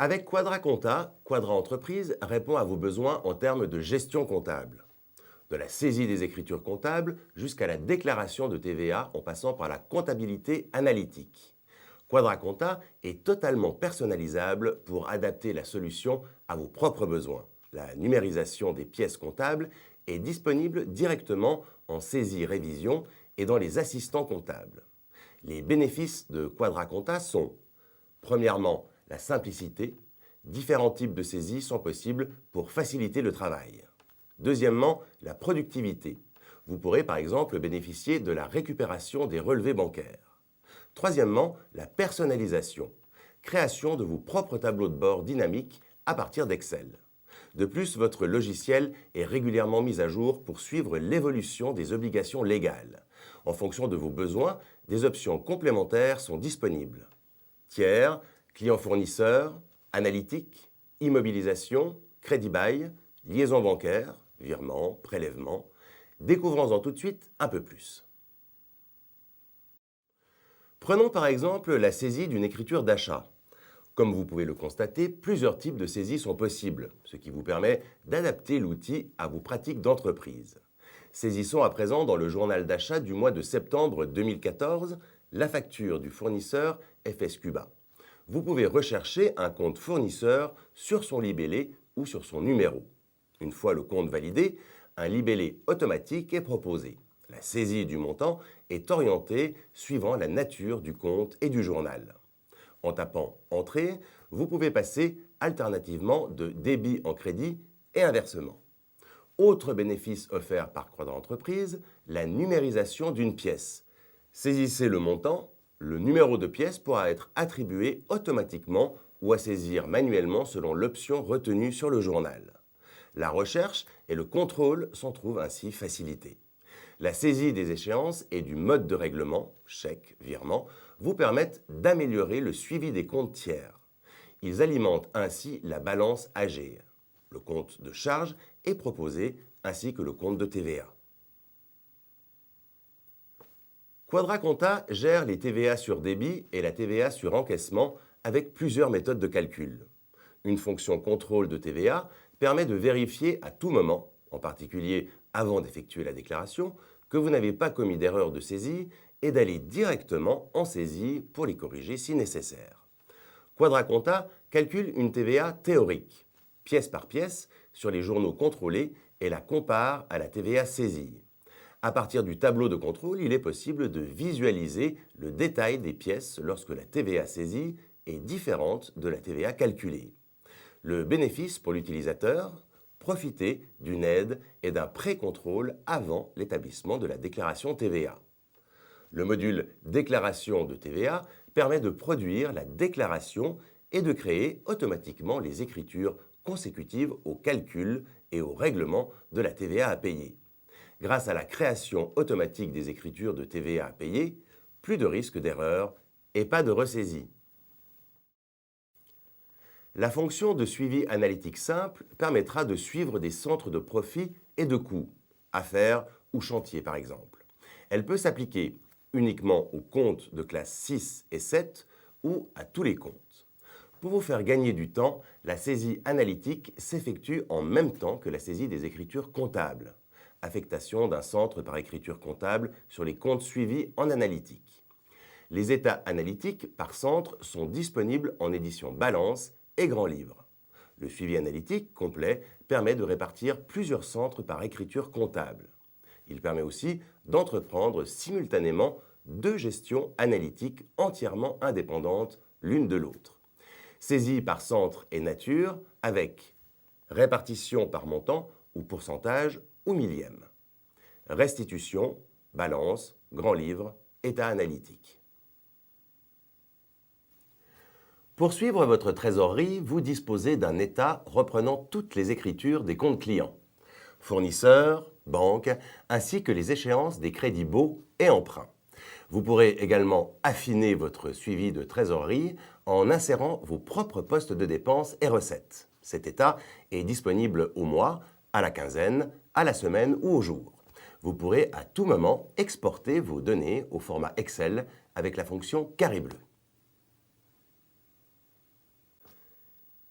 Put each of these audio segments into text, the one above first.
Avec Quadra Quadra Entreprise répond à vos besoins en termes de gestion comptable. De la saisie des écritures comptables jusqu'à la déclaration de TVA en passant par la comptabilité analytique. Quadra est totalement personnalisable pour adapter la solution à vos propres besoins. La numérisation des pièces comptables est disponible directement en saisie-révision et dans les assistants comptables. Les bénéfices de Quadra sont, premièrement, la simplicité. Différents types de saisies sont possibles pour faciliter le travail. Deuxièmement, la productivité. Vous pourrez par exemple bénéficier de la récupération des relevés bancaires. Troisièmement, la personnalisation. Création de vos propres tableaux de bord dynamiques à partir d'Excel. De plus, votre logiciel est régulièrement mis à jour pour suivre l'évolution des obligations légales. En fonction de vos besoins, des options complémentaires sont disponibles. Tiers, clients fournisseurs, analytique, immobilisation, crédit bail, liaison bancaire, virement, prélèvement. Découvrons-en tout de suite un peu plus. Prenons par exemple la saisie d'une écriture d'achat. Comme vous pouvez le constater, plusieurs types de saisies sont possibles, ce qui vous permet d'adapter l'outil à vos pratiques d'entreprise. Saisissons à présent dans le journal d'achat du mois de septembre 2014 la facture du fournisseur FS Cuba. Vous pouvez rechercher un compte fournisseur sur son libellé ou sur son numéro. Une fois le compte validé, un libellé automatique est proposé. La saisie du montant est orientée suivant la nature du compte et du journal. En tapant « Entrée », vous pouvez passer alternativement de débit en crédit et inversement. Autre bénéfice offert par Quadra Entreprise, la numérisation d'une pièce. Saisissez le montant, le numéro de pièce pourra être attribué automatiquement ou à saisir manuellement selon l'option retenue sur le journal. La recherche et le contrôle s'en trouvent ainsi facilités. La saisie des échéances et du mode de règlement, chèque, virement, vous permettent d'améliorer le suivi des comptes tiers. Ils alimentent ainsi la balance AG. Le compte de charge est proposé ainsi que le compte de TVA. Quadra gère les TVA sur débit et la TVA sur encaissement avec plusieurs méthodes de calcul. Une fonction contrôle de TVA permet de vérifier à tout moment, en particulier avant d'effectuer la déclaration, que vous n'avez pas commis d'erreur de saisie et d'aller directement en saisie pour les corriger si nécessaire. Quadra calcule une TVA théorique, pièce par pièce, sur les journaux contrôlés et la compare à la TVA saisie. À partir du tableau de contrôle, il est possible de visualiser le détail des pièces lorsque la TVA saisie est différente de la TVA calculée. Le bénéfice pour l'utilisateur, profiter d'une aide et d'un pré-contrôle avant l'établissement de la déclaration TVA. Le module Déclaration de TVA permet de produire la déclaration et de créer automatiquement les écritures consécutives au calcul et au règlement de la TVA à payer. Grâce à la création automatique des écritures de TVA à payer, plus de risque d'erreur et pas de ressaisie. La fonction de suivi analytique simple permettra de suivre des centres de profit et de coûts, affaires ou chantiers par exemple. Elle peut s'appliquer uniquement aux comptes de classe 6 et 7 ou à tous les comptes. Pour vous faire gagner du temps, la saisie analytique s'effectue en même temps que la saisie des écritures comptables. Affectation d'un centre par écriture comptable sur les comptes suivis en analytique. Les états analytiques par centre sont disponibles en édition Balance et Grand Livre. Le suivi analytique complet permet de répartir plusieurs centres par écriture comptable. Il permet aussi d'entreprendre simultanément deux gestions analytiques entièrement indépendantes l'une de l'autre. Saisie par centre et nature avec répartition par montant ou pourcentage ou millième. Restitution, balance, grand livre, état analytique. Pour suivre votre trésorerie, vous disposez d'un état reprenant toutes les écritures des comptes clients, fournisseurs, banques, ainsi que les échéances des crédits baux et emprunts. Vous pourrez également affiner votre suivi de trésorerie en insérant vos propres postes de dépenses et recettes. Cet état est disponible au mois, à la quinzaine, à la semaine ou au jour. Vous pourrez à tout moment exporter vos données au format Excel avec la fonction Carré bleu.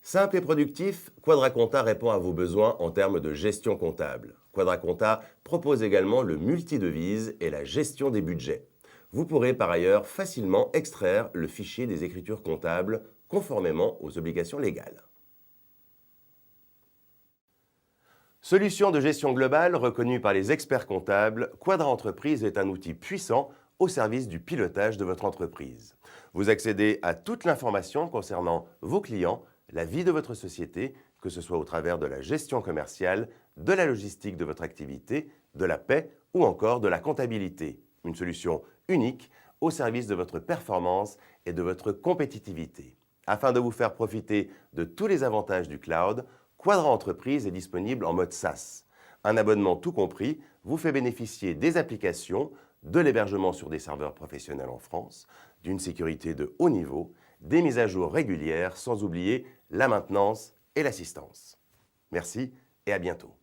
Simple et productif, Quadraconta répond à vos besoins en termes de gestion comptable. Quadraconta propose également le multidevise et la gestion des budgets. Vous pourrez par ailleurs facilement extraire le fichier des écritures comptables conformément aux obligations légales. Solution de gestion globale reconnue par les experts comptables, Quadra Entreprise est un outil puissant au service du pilotage de votre entreprise. Vous accédez à toute l'information concernant vos clients, la vie de votre société, que ce soit au travers de la gestion commerciale, de la logistique de votre activité, de la paie ou encore de la comptabilité. Une solution unique au service de votre performance et de votre compétitivité. Afin de vous faire profiter de tous les avantages du cloud, Quadra Entreprise est disponible en mode SaaS. Un abonnement tout compris vous fait bénéficier des applications, de l'hébergement sur des serveurs professionnels en France, d'une sécurité de haut niveau, des mises à jour régulières, sans oublier la maintenance et l'assistance. Merci et à bientôt.